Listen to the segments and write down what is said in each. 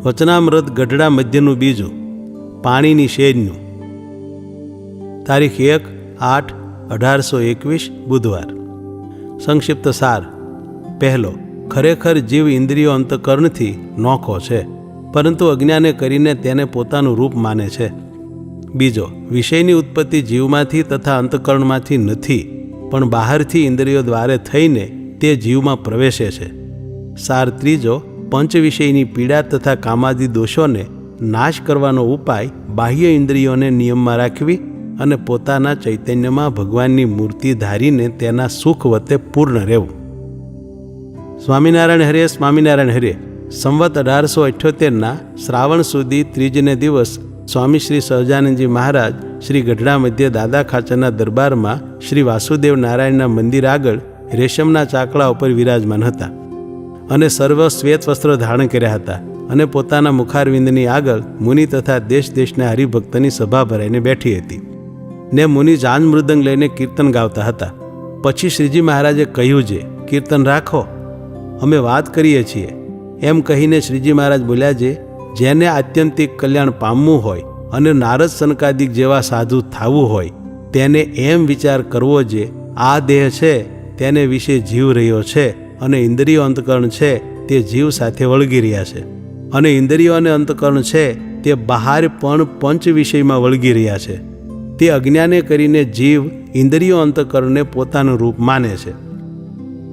વચનામૃત ગઢડા મધ્યનું બીજું, પાણીની શેરનું. તારીખ 1/8/1821 બુધવાર. સંક્ષિપ્ત સાર. પહેલો, ખરેખર જીવ ઇન્દ્રિયો અંતઃકરણથી નોખો છે, પરંતુ અજ્ઞાને કરીને તેને પોતાનું રૂપ માને છે. બીજો, વિષયની ઉત્પત્તિ જીવમાંથી તથા અંતઃકરણમાંથી નથી, પણ બહારથી ઇન્દ્રિયો દ્વારે થઈને તે જીવમાં પ્રવેશે છે. સાર ત્રીજો, પંચ વિષયની પીડા તથા કામાદિ દોષોને નાશ કરવાનો ઉપાય બાહ્ય ઇન્દ્રિયોને નિયમમાં રાખવી અને પોતાના ચૈતન્યમાં ભગવાનની મૂર્તિ ધારીને તેના સુખ વતે પૂર્ણ રહેવું. સ્વામિનારાયણ હરે, સ્વામિનારાયણ હરે. સંવત 1878ના શ્રાવણ સુધી ત્રીજને દિવસ સ્વામી શ્રી સહજાનંદજી મહારાજ શ્રી ગઢડા મધ્ય દાદા ખાચરના દરબારમાં શ્રી વાસુદેવ નારાયણના મંદિર આગળ રેશમના ચાકડા ઉપર વિરાજમાન હતા અને સર્વ શ્વેત વસ્ત્ર ધારણ કર્યા હતા અને પોતાના મુખારવિંદની આગળ મુનિ તથા દેશ દેશના હરિભક્તની સભા ભરાઈને બેઠી હતી ને મુનિ જાન મૃદંગ લઈને કીર્તન ગાવતા હતા. પછી શ્રીજી મહારાજે કહ્યું છે, કીર્તન રાખો, અમે વાત કરીએ છીએ. એમ કહીને શ્રીજી મહારાજ બોલ્યા છે, જેને આત્યંતિક કલ્યાણ પામવું હોય અને નારદ સનકાદિક જેવા સાધુ થવું હોય તેને એમ વિચાર કરવો છે, આ દેહ છે તેને વિશે જીવ રહ્યો છે અને ઇન્દ્રિયો અંતઃકરણ છે તે જીવ સાથે વળગી રહ્યા છે, અને ઇન્દ્રિયો અને અંતઃકરણ છે તે બહાર પણ પંચ વિષયમાં વળગી રહ્યા છે. તે અજ્ઞાને કરીને જીવ ઇન્દ્રિયો અંતઃકરણને પોતાનું રૂપ માને છે,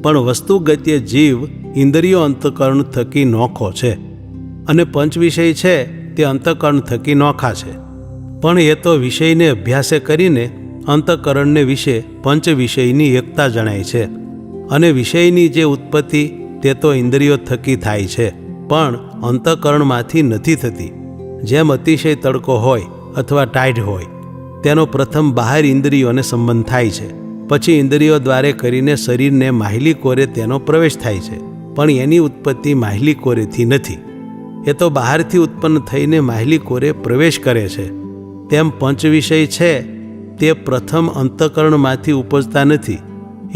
પણ વસ્તુગત્ય જીવ ઇન્દ્રિયો અંતઃકરણ થકી નોખો છે અને પંચ વિષય છે તે અંતઃકરણ થકી નોખા છે. પણ એ તો વિષયને અભ્યાસે કરીને અંતઃકરણને વિશે પંચ વિષયની એકતા જણાય છે, અને વિષયની જે ઉત્પત્તિ તે તો ઇન્દ્રિયો થકી થાય છે, પણ અંતઃકરણમાંથી નથી થતી. જેમ અતિશય તડકો હોય અથવા ટાઢ હોય તેનો પ્રથમ બહાર ઇન્દ્રિયોને સંબંધ થાય છે, પછી ઇન્દ્રિયો દ્વારે કરીને શરીરને માહિલી કોરે તેનો પ્રવેશ થાય છે, પણ એની ઉત્પત્તિ માહિલી કોરેથી નથી. એ તો બહારથી ઉત્પન્ન થઈને માહિલી કોરે પ્રવેશ કરે છે. તેમ પંચ વિષય છે તે પ્રથમ અંતઃકરણમાંથી ઉપજતા નથી.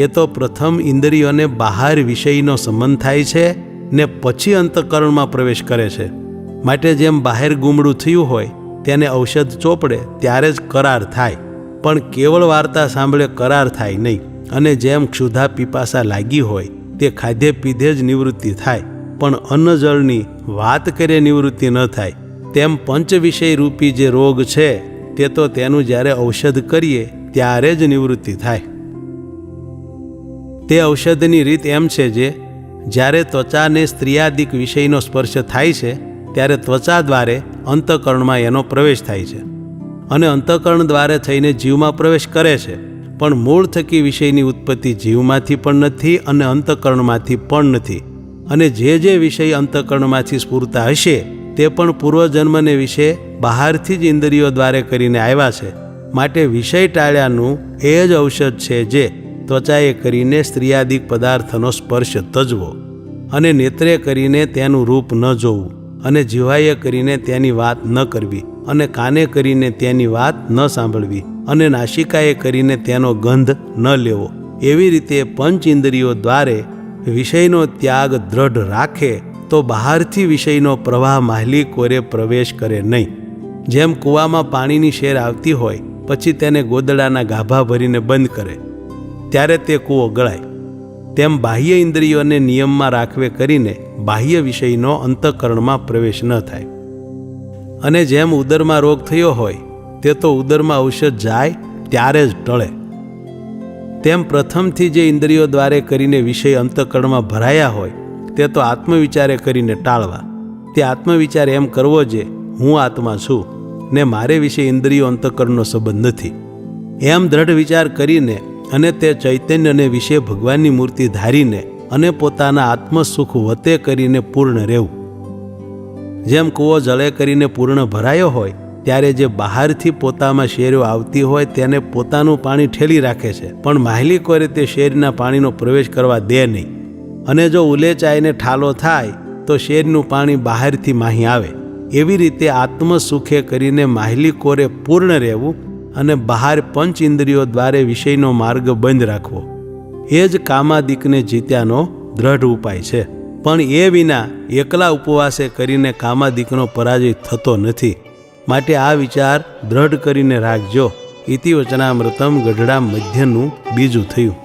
એ તો પ્રથમ ઇન્દ્રિયોને બહાર વિષયનો સંબંધ થાય છે ને પછી અંતઃકરણમાં પ્રવેશ કરે છે. માટે જેમ બહાર ગુમડું થયું હોય તેને ઔષધ ચોપડે ત્યારે જ કરાર થાય, પણ કેવળ વાર્તા સાંભળે કરાર થાય નહીં. અને જેમ ક્ષુધા પીપાસા લાગી હોય તે ખાધે પીધે જ નિવૃત્તિ થાય, પણ અન્ન જળની વાત કરે નિવૃત્તિ ન થાય, તેમ પંચ વિષય રૂપી જે રોગ છે તે તો તેનું જ્યારે ઔષધ કરીએ ત્યારે જ નિવૃત્તિ થાય. તે ઔષધની રીત એમ છે જે જ્યારે ત્વચાને સ્ત્રીયાદિક વિષયનો સ્પર્શ થાય છે ત્યારે ત્વચા દ્વારે અંતઃકરણમાં એનો પ્રવેશ થાય છે, અને અંતઃકરણ દ્વારે થઈને જીવમાં પ્રવેશ કરે છે. પણ મૂળ થકી વિષયની ઉત્પત્તિ જીવમાંથી પણ નથી અને અંતઃકરણમાંથી પણ નથી. અને જે વિષય અંતઃકરણમાંથી સ્ફૂરતા હશે તે પણ પૂર્વજન્મને વિશે બહારથી જ ઇન્દ્રિયો દ્વારે કરીને આવ્યા છે. માટે વિષય ટાળ્યાનું એ જ ઔષધ છે જે ત્વચાએ કરીને સ્ત્રીયાદિક પદાર્થનો સ્પર્શ તજવો, અને નેત્રે કરીને તેનું રૂપ ન જોવું, અને જીવાએ કરીને તેની વાત ન કરવી, અને કાને કરીને તેની વાત ન સાંભળવી, અને નાસિકાએ કરીને તેનો ગંધ ન લેવો. એવી રીતે પંચ ઇન્દ્રિયો દ્વારે વિષયનો ત્યાગ દ્રઢ રાખે તો બહારથી વિષયનો પ્રવાહ માહિલી કોરે પ્રવેશ કરે નહીં. જેમ કૂવામાં પાણીની શેર આવતી હોય પછી તેને ગોદડાના ગાભા ભરીને બંધ કરે ત્યારે તે કૂવો ગળાય, તેમ બાહ્ય ઇન્દ્રિયોને નિયમમાં રાખવે કરીને બાહ્ય વિષયનો અંતઃકરણમાં પ્રવેશ ન થાય. અને જેમ ઉદરમાં રોગ થયો હોય તે તો ઉદરમાં ઔષધ જાય ત્યારે જ ટળે, તેમ પ્રથમથી જે ઇન્દ્રિયો દ્વારે કરીને વિષય અંતઃકરણમાં ભરાયા હોય તે તો આત્મવિચારે કરીને ટાળવા. તે આત્મવિચાર એમ કરવો જે હું આત્મા છું ને મારે વિશે ઇન્દ્રિયો અંતઃકરણનો સંબંધ નથી, એમ દ્રઢ વિચાર કરીને અને તે ચૈતન્યને વિશે ભગવાનની મૂર્તિ ધારીને અને પોતાના આત્મસુખ વતે કરીને પૂર્ણ રહેવું. જેમ કૂવો જળે કરીને પૂર્ણ ભરાયો હોય ત્યારે જે બહારથી પોતામાં શેરીઓ આવતી હોય તેને પોતાનું પાણી ઠેલી રાખે છે, પણ માહિલી કોરે તે શેરીના પાણીનો પ્રવેશ કરવા દે નહીં. અને જો ઉલેચાઈને ઠાલો થાય તો શેરનું પાણી બહારથી માહી આવે. એવી રીતે આત્મસુખે કરીને માહિલી કોરે પૂર્ણ રહેવું અને બહાર પંચ ઇન્દ્રિયો દ્વારે વિષયનો માર્ગ બંધ રાખવો એ જ કામાદિકને જીત્યાનો દ્રઢ ઉપાય છે. પણ એ વિના એકલા ઉપવાસે કરીને કામાદિકનો પરાજય થતો નથી. માટે આ વિચાર દ્રઢ કરીને રાખજો. ઇતિ વચનામૃતમ ગઢડા મધ્યનું બીજું થયું.